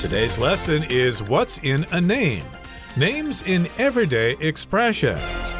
Today's lesson is What's in a Name? Names in Everyday Expressions.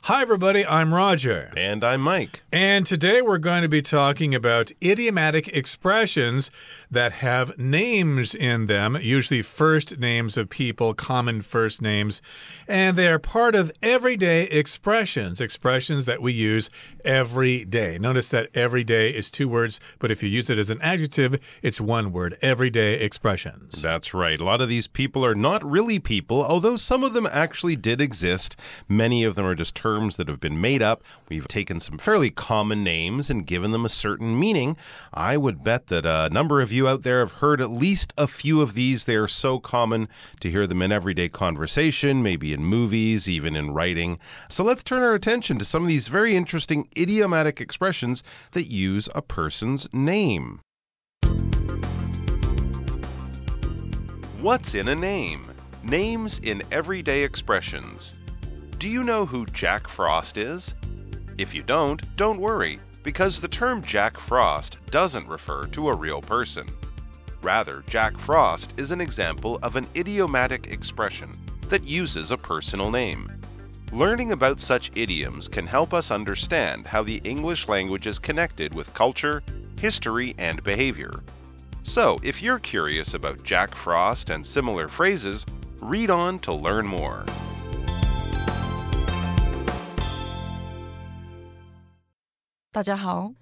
Hi, everybody. I'm Roger. And I'm Mike. And today we're going to be talking about idiomatic expressions that have names in them, usually first names of people, common first names. And they are part of everyday expressions, expressions that we use every day. Notice that every day is two words, but if you use it as an adjective, it's one word, everyday expressions. That's right. A lot of these people are not really people, although some of them actually did exist. Many of them are just terms that have been made up. We've taken some fairly common names and given them a certain meaning. I would bet that a number of you out there have heard at least a few of these. They are so common to hear them in everyday conversation, maybe in movies, even in writing. So let's turn our attention to some of these very interesting idiomatic expressions that use a person's name. What's in a name? Names in everyday expressions. Do you know who Jack Frost is? If you don't worry, because the term Jack Frost doesn't refer to a real person. Rather, Jack Frost is an example of an idiomatic expression that uses a personal name. Learning about such idioms can help us understand how the English language is connected with culture, history, and behavior. So, if you're curious about Jack Frost and similar phrases, read on to learn more. 大家好，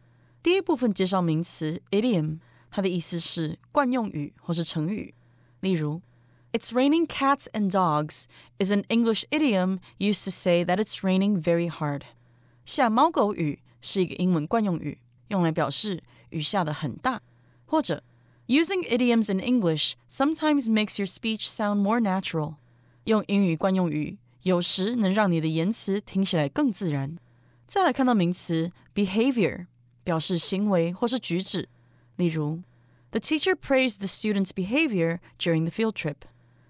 第一部分介绍名词 idiom， 它的意思是惯用语或是成语。例如 It's raining cats and dogs is an English idiom used to say that it's raining very hard. 下猫狗雨是一个英文惯用语，用来表示雨下得很大。或者 Using idioms in English sometimes makes your speech sound more natural. 用英语惯用语有时能让你的言辞听起来更自然。再来看到名词 behavior， 表示行为或是举止。例如 The teacher praised the students' behavior during the field trip.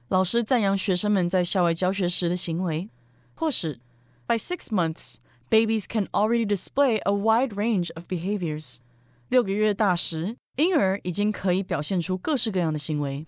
老师赞扬学生们在校外教学时的行为。或是 By 6 months, babies can already display a wide range of behaviors. 6个月大时，婴儿已经可以表现出各式各样的行为。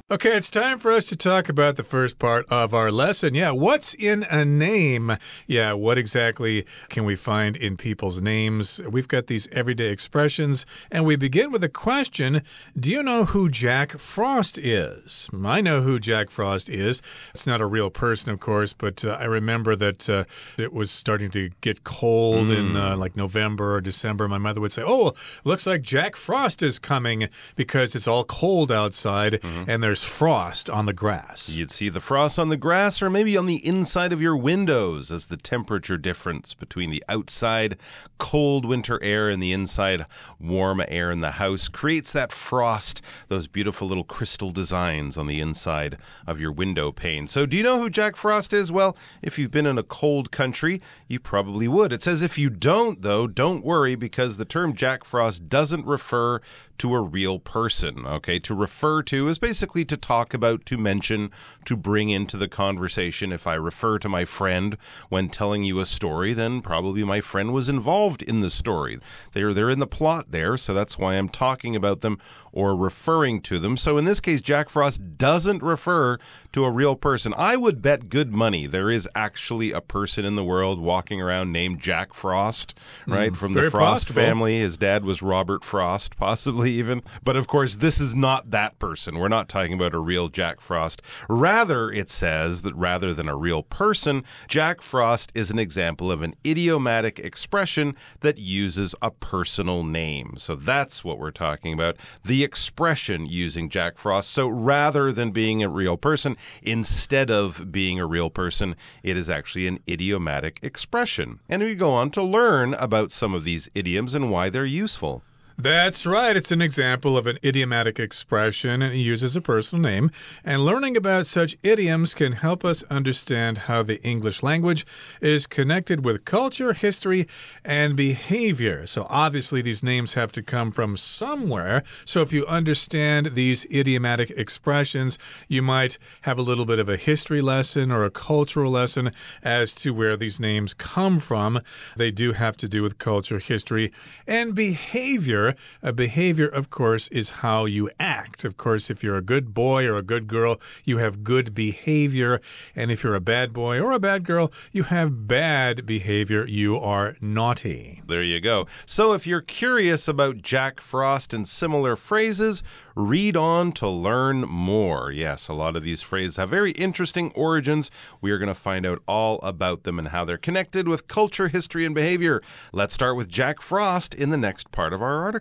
Okay, it's time for us to talk about the first part of our lesson. Yeah, what's in a name? Yeah, what exactly can we find in people's names? We've got these everyday expressions, and we begin with a question. Do you know who Jack Frost is? I know who Jack Frost is. It's not a real person, of course, but I remember that it was starting to get cold in like November or December. My mother would say, oh, looks like Jack Frost is coming because it's all cold outside and there's frost on the grass. You'd see the frost on the grass or maybe on the inside of your windows as the temperature difference between the outside cold winter air and the inside warm air in the house creates that frost, those beautiful little crystal designs on the inside of your window pane. So do you know who Jack Frost is? Well, if you've been in a cold country, you probably would. It says if you don't, though, don't worry because the term Jack Frost doesn't refer to a real person. Okay, to refer to is basically to talk about, to mention, to bring into the conversation. If I refer to my friend when telling you a story, then probably my friend was involved in the story. They're in the plot there, so that's why I'm talking about them or referring to them. So in this case, Jack Frost doesn't refer to a real person. I would bet good money there is actually a person in the world walking around named Jack Frost, right? From the Frost family. His dad was Robert Frost, possibly even. But of course, this is not that person. We're not talking about a real Jack Frost. Rather, it says that rather than a real person, Jack Frost is an example of an idiomatic expression that uses a personal name. So that's what we're talking about. The expression using Jack Frost. So rather than being a real person, instead of being a real person, it is actually an idiomatic expression. And we go on to learn about some of these idioms and why they're useful. That's right. It's an example of an idiomatic expression and it uses a personal name. And learning about such idioms can help us understand how the English language is connected with culture, history, and behavior. So obviously these names have to come from somewhere. So if you understand these idiomatic expressions, you might have a little bit of a history lesson or a cultural lesson as to where these names come from. They do have to do with culture, history, and behavior. Behavior, of course, is how you act. Of course, if you're a good boy or a good girl, you have good behavior. And if you're a bad boy or a bad girl, you have bad behavior. You are naughty. There you go. So if you're curious about Jack Frost and similar phrases, read on to learn more. Yes, a lot of these phrases have very interesting origins. We are going to find out all about them and how they're connected with culture, history, and behavior. Let's start with Jack Frost in the next part of our article.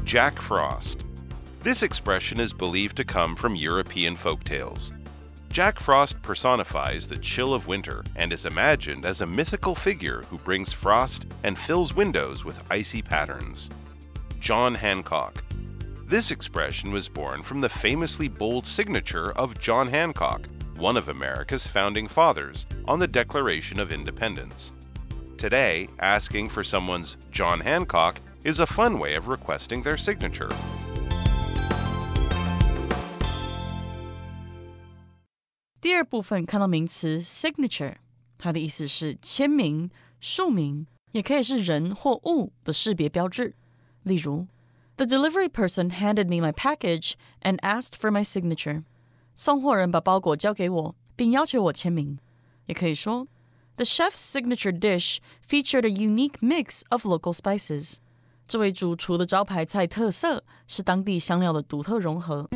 Jack Frost. This expression is believed to come from European folktales. Jack Frost personifies the chill of winter and is imagined as a mythical figure who brings frost and fills windows with icy patterns. John Hancock. This expression was born from the famously bold signature of John Hancock, one of America's founding fathers, on the Declaration of Independence. Today, asking for someone's John Hancock is a fun way of requesting their signature. 第二部分看到名词 signature， 它的意思是签名、署名，也可以是人或物的识别标志。例如 The delivery person handed me my package and asked for my signature. 送货人把包裹交给我，并要求我签名。也可以说 The chef's signature dish featured a unique mix of local spices. 这位主厨的招牌菜特色是当地香料的独特融合。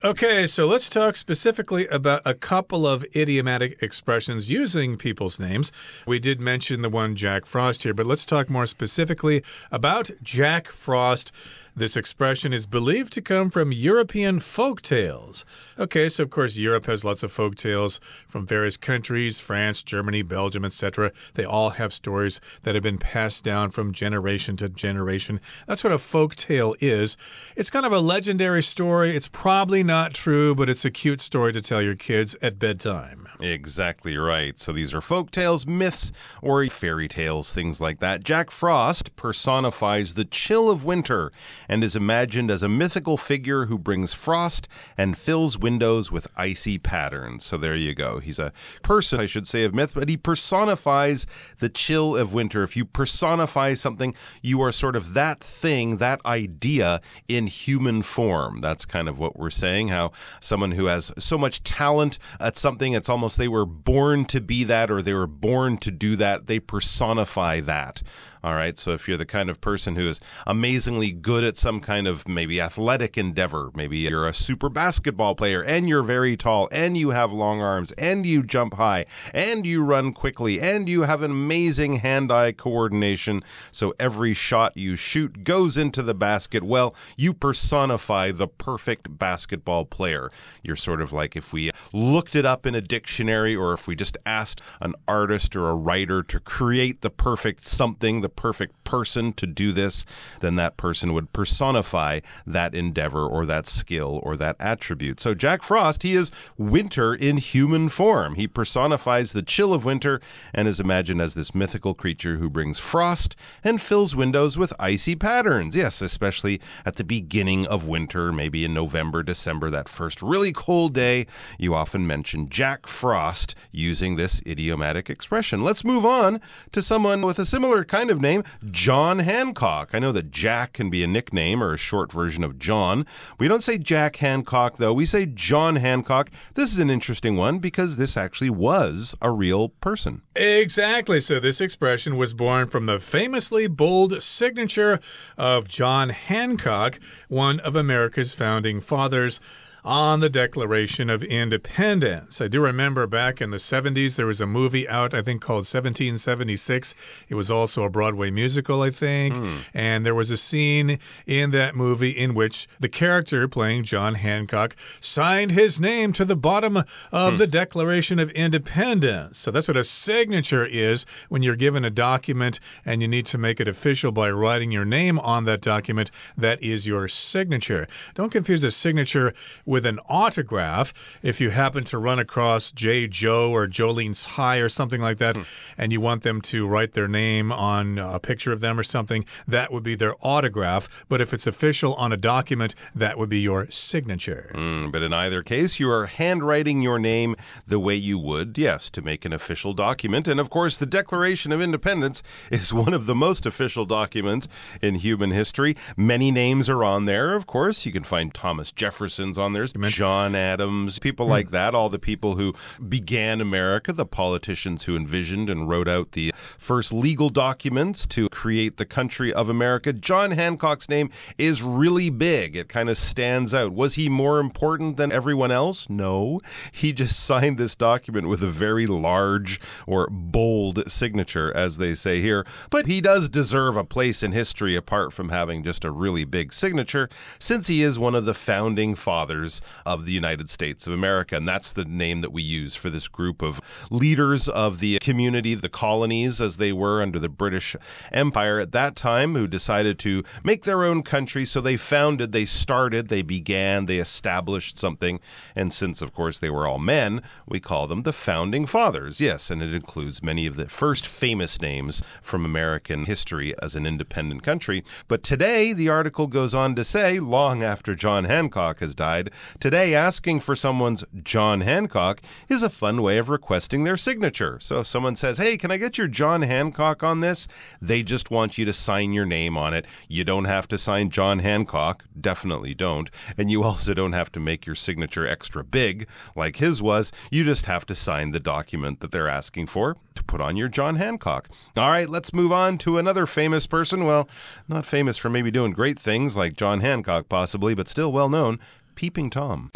Okay, so let's talk specifically about a couple of idiomatic expressions using people's names. We did mention the one Jack Frost here, but let's talk more specifically about Jack Frost. This expression is believed to come from European folk tales. Okay, so of course Europe has lots of folk tales from various countries, France, Germany, Belgium, etc. They all have stories that have been passed down from generation to generation. That's what a folk tale is. It's kind of a legendary story. It's probably not true, but it's a cute story to tell your kids at bedtime. Exactly right. So these are folk tales, myths, or fairy tales, things like that. Jack Frost personifies the chill of winter and is imagined as a mythical figure who brings frost and fills windows with icy patterns. So there you go. He's a person, I should say, of myth, but he personifies the chill of winter. If you personify something, you are sort of that thing, that idea in human form. That's kind of what we're saying, how someone who has so much talent at something, it's almost they were born to be that or they were born to do that. They personify that. All right, so if you're the kind of person who is amazingly good at some kind of maybe athletic endeavor, maybe you're a super basketball player and you're very tall and you have long arms and you jump high and you run quickly and you have an amazing hand-eye coordination, so every shot you shoot goes into the basket, well, you personify the perfect basketball player. You're sort of like if we looked it up in a dictionary or if we just asked an artist or a writer to create the perfect something, the perfect person to do this, then that person would personify that endeavor or that skill or that attribute. So Jack Frost, he is winter in human form. He personifies the chill of winter and is imagined as this mythical creature who brings frost and fills windows with icy patterns. Yes, especially at the beginning of winter, maybe in November, December, that first really cold day, you often mention Jack Frost using this idiomatic expression. Let's move on to someone with a similar kind of name, John Hancock. I know that Jack can be a nickname or a short version of John. We don't say Jack Hancock, though. We say John Hancock. This is an interesting one because this actually was a real person. Exactly. So this expression was born from the famously bold signature of John Hancock, one of America's founding fathers. on the Declaration of Independence. I do remember back in the 70s, there was a movie out, I think, called 1776. It was also a Broadway musical, I think. And there was a scene in that movie in which the character playing John Hancock signed his name to the bottom of the Declaration of Independence. So that's what a signature is when you're given a document and you need to make it official by writing your name on that document. That is your signature. Don't confuse a signature with an autograph. If you happen to run across J. Joe or Jolene's High or something like that, and you want them to write their name on a picture of them or something, that would be their autograph. But if it's official on a document, that would be your signature. But in either case, you are handwriting your name the way you would, yes, to make an official document. And of course, the Declaration of Independence is one of the most official documents in human history. Many names are on there, of course. You can find Thomas Jefferson's on there, John Adams, people like that, all the people who began America, the politicians who envisioned and wrote out the first legal documents to create the country of America. John Hancock's name is really big. It kind of stands out. Was he more important than everyone else? No. He just signed this document with a very large or bold signature, as they say here. But he does deserve a place in history apart from having just a really big signature, since he is one of the founding fathers of the United States of America. And that's the name that we use for this group of leaders of the community, the colonies as they were under the British Empire at that time, who decided to make their own country. So they founded, they started, they began, they established something. And since, of course, they were all men, we call them the founding fathers. Yes, and it includes many of the first famous names from American history as an independent country. But today, the article goes on to say, long after John Hancock has died, today asking for someone's John Hancock is a fun way of requesting their signature. So if someone says, hey, can I get your John Hancock on this? They just want you to sign your name on it. You don't have to sign John Hancock. Definitely don't. And you also don't have to make your signature extra big like his was. You just have to sign the document that they're asking for to put on your John Hancock. All right, let's move on to another famous person. Well, not famous for maybe doing great things like John Hancock possibly, but still well known, Peeping Tom.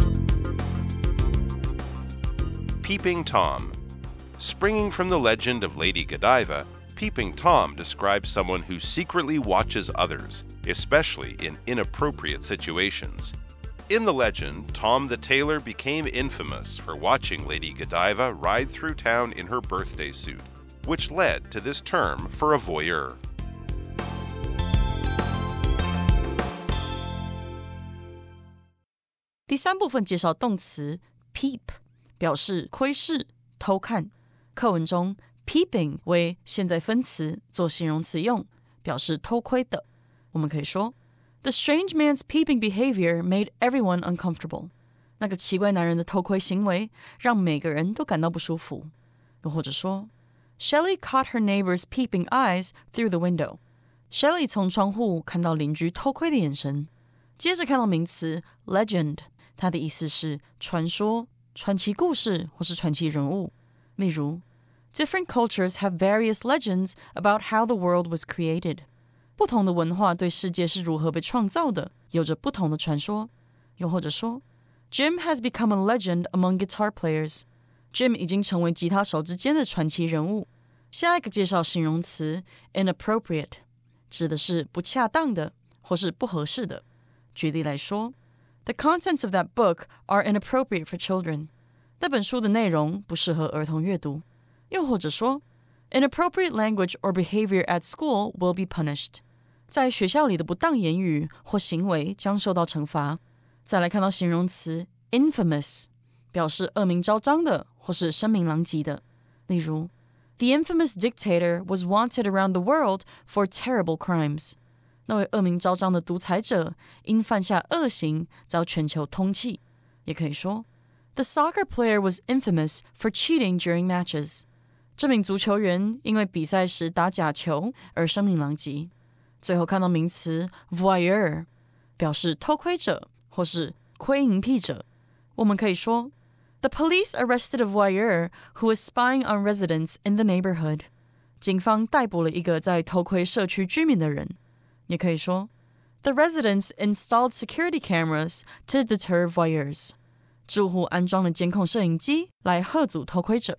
Peeping Tom. Springing from the legend of Lady Godiva, Peeping Tom describes someone who secretly watches others, especially in inappropriate situations. In the legend, Tom the tailor became infamous for watching Lady Godiva ride through town in her birthday suit, which led to this term for a voyeur. 第三部分介绍动词 peep， 表示窥视、偷看。课文中 peeping 为现在分词，做形容词用，表示偷窥的。我们可以说 The strange man's peeping behavior made everyone uncomfortable. 那个奇怪男人的偷窥行为让每个人都感到不舒服。又或者说 Shelley caught her neighbor's peeping eyes through the window. Shelley 从窗户看到邻居偷窥的眼神。接着看到名词 legend， 它的意思是传说、传奇故事或是传奇人物。例如 Different cultures have various legends about how the world was created. 不同的文化对世界是如何被创造的，有着不同的传说。又或者说 Jim has become a legend among guitar players. Jim 已经成为吉他手之间的传奇人物。下一个介绍形容词 inappropriate， 指的是不恰当的或是不合适的。举例来说 The contents of that book are inappropriate for children. 那本书的内容不适合儿童阅读。又或者说 Inappropriate language or behavior at school will be punished. 在学校里的不当言语或行为将受到惩罚。再来看到形容词 infamous， 表示恶名昭彰的或是声名狼藉的。例如 The infamous dictator was wanted around the world for terrible crimes. 那位恶名昭彰的独裁者因犯下恶行遭全球通缉。也可以说 The soccer player was infamous for cheating during matches. 这名足球员因为比赛时打假球而声名狼藉。最后看到名词 voyeur， 表示偷窥者或是窥淫癖者。我们可以说 The police arrested a voyeur who was spying on residents in the neighborhood. 警方逮捕了一个在偷窥社区居民的人。也可以说 The residents installed security cameras to deter voyeurs. 住户安装了监控摄影机来吓阻偷窥者。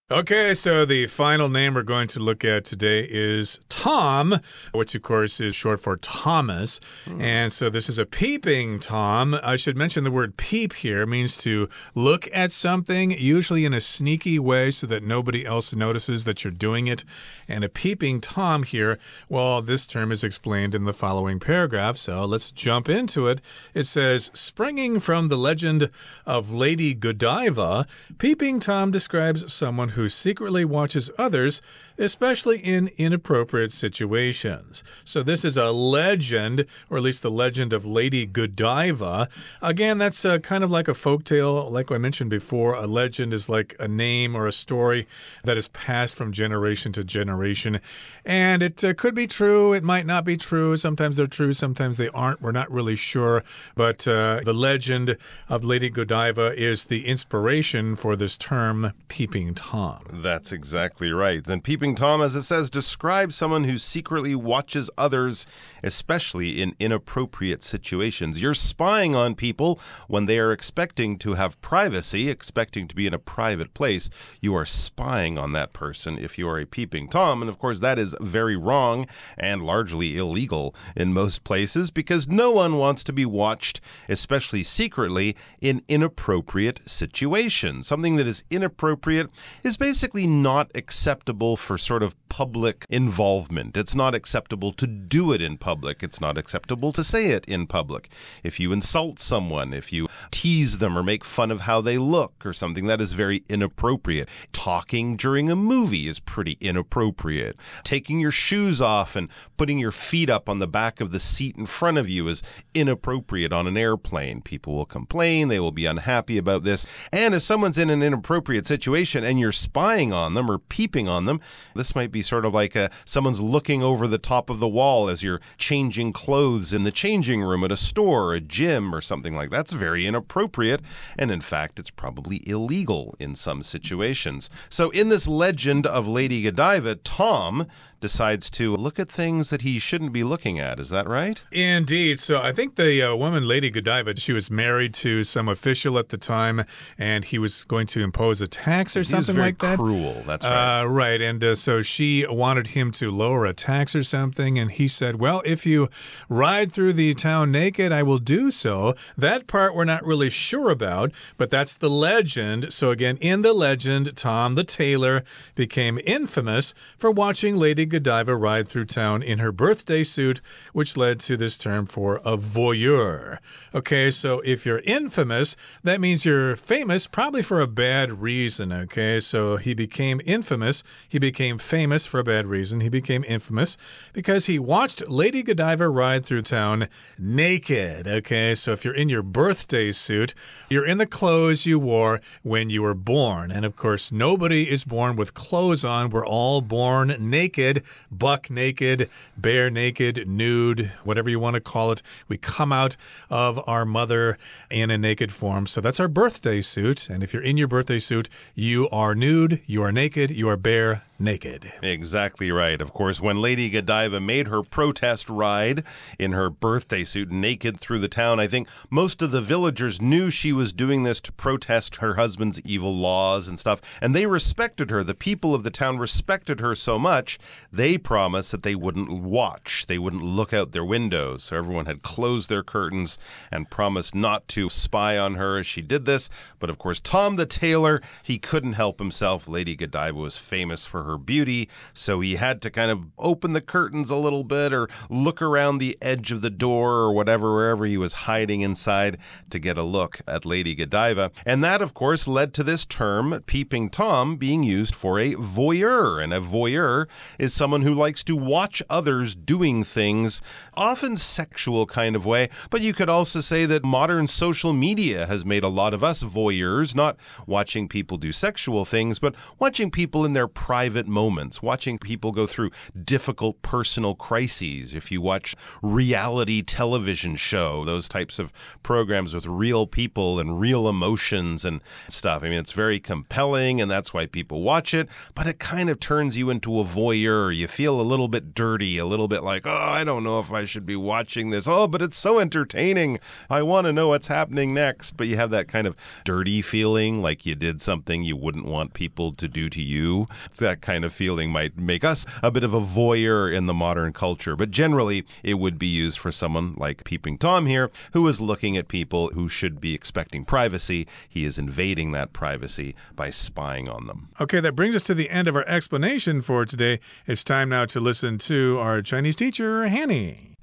Okay, so the final name we're going to look at today is Tom, which of course is short for Thomas. And so this is a peeping Tom. I should mention the word peep here. It means to look at something, usually in a sneaky way so that nobody else notices that you're doing it. And a peeping Tom here, well, this term is explained in the following paragraph. So let's jump into it. It says, springing from the legend of Lady Godiva, peeping Tom describes someone who secretly watches others, especially in inappropriate situations. So this is a legend, or at least the legend of Lady Godiva. Again, that's kind of like a folktale. Like I mentioned before, a legend is like a name or a story that is passed from generation to generation. And it could be true, it might not be true. Sometimes they're true, sometimes they aren't. We're not really sure. But the legend of Lady Godiva is the inspiration for this term, peeping Tom. That's exactly right. And peeping Tom, as it says, describes someone who secretly watches others, especially in inappropriate situations. You're spying on people when they are expecting to have privacy, expecting to be in a private place. You are spying on that person if you are a peeping Tom. And of course, that is very wrong and largely illegal in most places because no one wants to be watched, especially secretly, in inappropriate situations. Something that is inappropriate is basically not acceptable for sort of public involvement. It's not acceptable to do it in public. It's not acceptable to say it in public. If you insult someone, if you tease them or make fun of how they look or something, that is very inappropriate. Talking during a movie is pretty inappropriate. Taking your shoes off and putting your feet up on the back of the seat in front of you is inappropriate on an airplane. People will complain. They will be unhappy about this. And if someone's in an inappropriate situation and you're spying on them or peeping on them, this might be sort of like someone's looking over the top of the wall as you're changing clothes in the changing room at a store, a gym, or something like that. That's very inappropriate, and in fact, it's probably illegal in some situations. So in this legend of Lady Godiva, Tom decides to look at things that he shouldn't be looking at. Is that right? Indeed. So I think the woman, Lady Godiva, she was married to some official at the time, and he was going to impose a tax or something like that. Cruel. That's right. Right. And so she wanted him to lower a tax or something, and he said, well, if you ride through the town naked, I will do so. That part we're not really sure about, but that's the legend. So again, in the legend, Tom the tailor became infamous for watching Lady Godiva ride through town in her birthday suit, which led to this term for a voyeur. Okay, so if you're infamous, that means you're famous probably for a bad reason, okay? So he became infamous. He became famous for a bad reason. He became infamous because he watched Lady Godiva ride through town naked, okay? So if you're in your birthday suit, you're in the clothes you wore when you were born. And of course, nobody is born with clothes on. We're all born naked. Buck naked, bare naked, nude, whatever you want to call it. We come out of our mother in a naked form. So that's our birthday suit. And if you're in your birthday suit, you are nude, you are naked, you are bare naked. Exactly right. Of course, when Lady Godiva made her protest ride in her birthday suit naked through the town, I think most of the villagers knew she was doing this to protest her husband's evil laws and stuff, and they respected her. The people of the town respected her so much, they promised that they wouldn't watch. They wouldn't look out their windows. So everyone had closed their curtains and promised not to spy on her as she did this. But of course, Tom the tailor, he couldn't help himself. Lady Godiva was famous for her beauty, so he had to kind of open the curtains a little bit or look around the edge of the door or whatever, wherever he was hiding inside to get a look at Lady Godiva. And that, of course, led to this term, peeping Tom, being used for a voyeur. And a voyeur is someone someone who likes to watch others doing things, often sexual kind of way. But you could also say that modern social media has made a lot of us voyeurs, not watching people do sexual things, but watching people in their private moments, watching people go through difficult personal crises. If you watch reality television show, those types of programs with real people and real emotions and stuff. I mean, it's very compelling, and that's why people watch it, but it kind of turns you into a voyeur. You feel a little bit dirty, a little bit like, oh, I don't know if I should be watching this. Oh, but it's so entertaining. I want to know what's happening next. But you have that kind of dirty feeling, like you did something you wouldn't want people to do to you. That kind of feeling might make us a bit of a voyeur in the modern culture. But generally, it would be used for someone like Peeping Tom here, who is looking at people who should be expecting privacy. He is invading that privacy by spying on them. Okay, that brings us to the end of our explanation for today. It's time now to listen to our Chinese teacher, Hanny.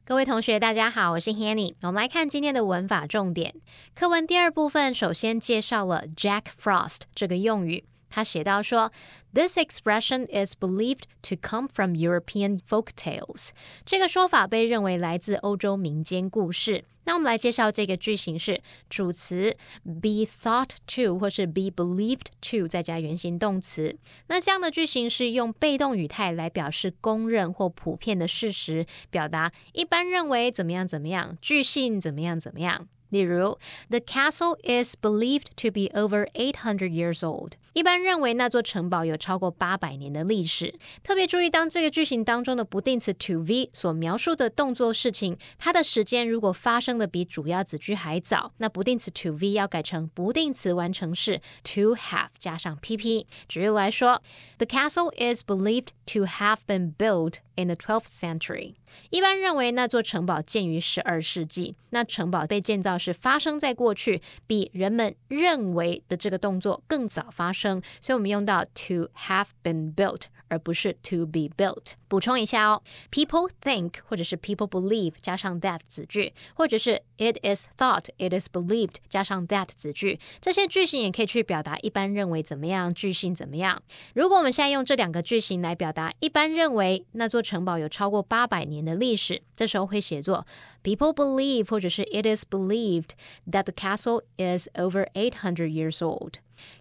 各位同学大家好，我是 Hanny。 我们来看今天的文法重点。课文第二部分首先介绍了 Jack Frost 这个用语。他写到说 This expression is believed to come from European folk tales. 这个说法被认为来自欧洲民间故事。那我们来介绍这个句型是主词 be thought to 或是 be believed to 再加原形动词。那这样的句型是用被动语态来表示公认或普遍的事实，表达一般认为怎么样怎么样，据信怎么样怎么样。例如 The castle is believed to be over 800 years old. 一般认为那座城堡有超过800年的历史。特别注意，当这个句型当中的不定词 to be 所描述的动作事情，它的时间如果发生的比主要子句还早，那不定词 to be 要改成不定词完成式 to have 加上 pp。举例来说 The castle is believed to have been built in the 12th century. 一般认为那座城堡建于12世纪。那城堡被建造是发生在过去，比人们认为的这个动作更早发生，所以我们用到 to have been built 而不是 to be built。 补充一下哦， people think 或者是 people believe 加上 that 子句，或者是 it is thought, it is believed 加上 that 子句，这些句型也可以去表达一般认为怎么样，据信怎么样。如果我们现在用这两个句型来表达一般认为那座城堡有超过800年的历史，这时候会写作 people believe 或者是 it is believed that the castle is over 800 years old。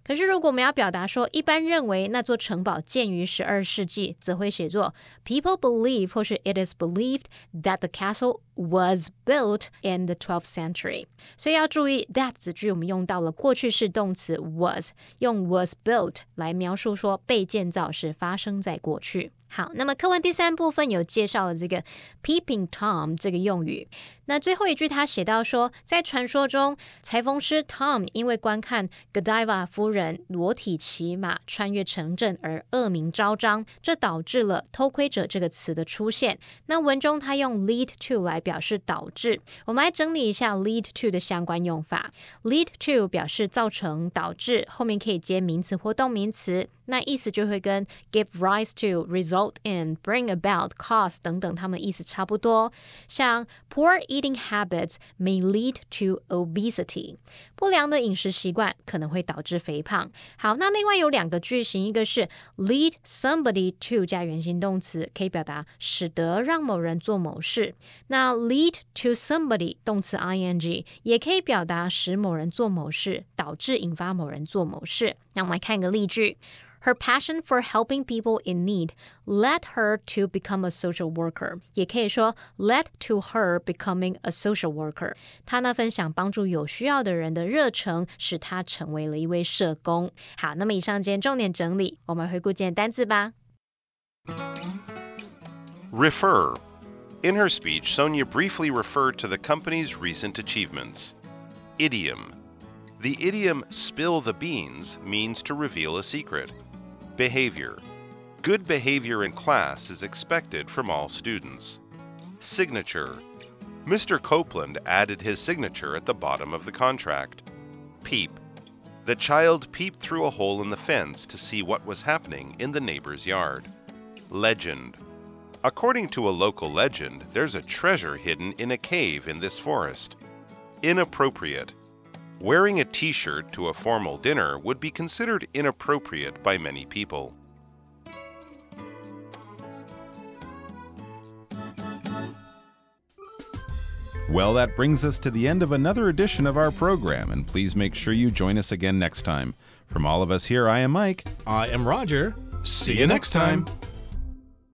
可是如果我们要表达说一般认为那座城堡建于12世纪，则会写作 people believe 或是 it is believed that the castle was built in the 12th century。 所以要注意 that 子句我们用到了过去式动词 was， 用 was built 来描述说被建造是发生在过去。好，那么课文第三部分有介绍了这个 Peeping Tom 这个用语。那最后一句他写到说，在传说中，裁缝师 Tom 因为观看 Godiva 夫人裸体骑马穿越城镇而恶名昭彰，这导致了偷窥者这个词的出现。那文中他用 lead to 来表示导致。我们来整理一下 lead to 的相关用法。 lead to 表示造成导致，后面可以接名词或动名词，那意思就会跟 give rise to, result in, bring about, cause 等等它们意思差不多。像 poor eating habits may lead to obesity， 不良的饮食习惯可能会导致肥胖。好，那另外有两个句型，一个是 lead somebody to 加原形动词，可以表达使得让某人做某事。那 lead to somebody 动词 ing 也可以表达使某人做某事，导致引发某人做某事。那我们来看一个例句。Her passion for helping people in need led her to become a social worker. 也可以说 led to her becoming a social worker. 她那份想帮助有需要的人的热忱使她成为了一位社工。好，那么以上今天重点整理，我们回顾今天单字吧。Refer. In her speech, Sonia briefly referred to the company's recent achievements. Idiom. The idiom spill the beans means to reveal a secret. Behavior. Good behavior in class is expected from all students. Signature. Mr. Copeland added his signature at the bottom of the contract. Peep. The child peeped through a hole in the fence to see what was happening in the neighbor's yard. Legend. According to a local legend, there's a treasure hidden in a cave in this forest. Inappropriate. Wearing a t-shirt to a formal dinner would be considered inappropriate by many people. Well, that brings us to the end of another edition of our program, and please make sure you join us again next time. From all of us here, I am Mike. I am Roger. See you next time.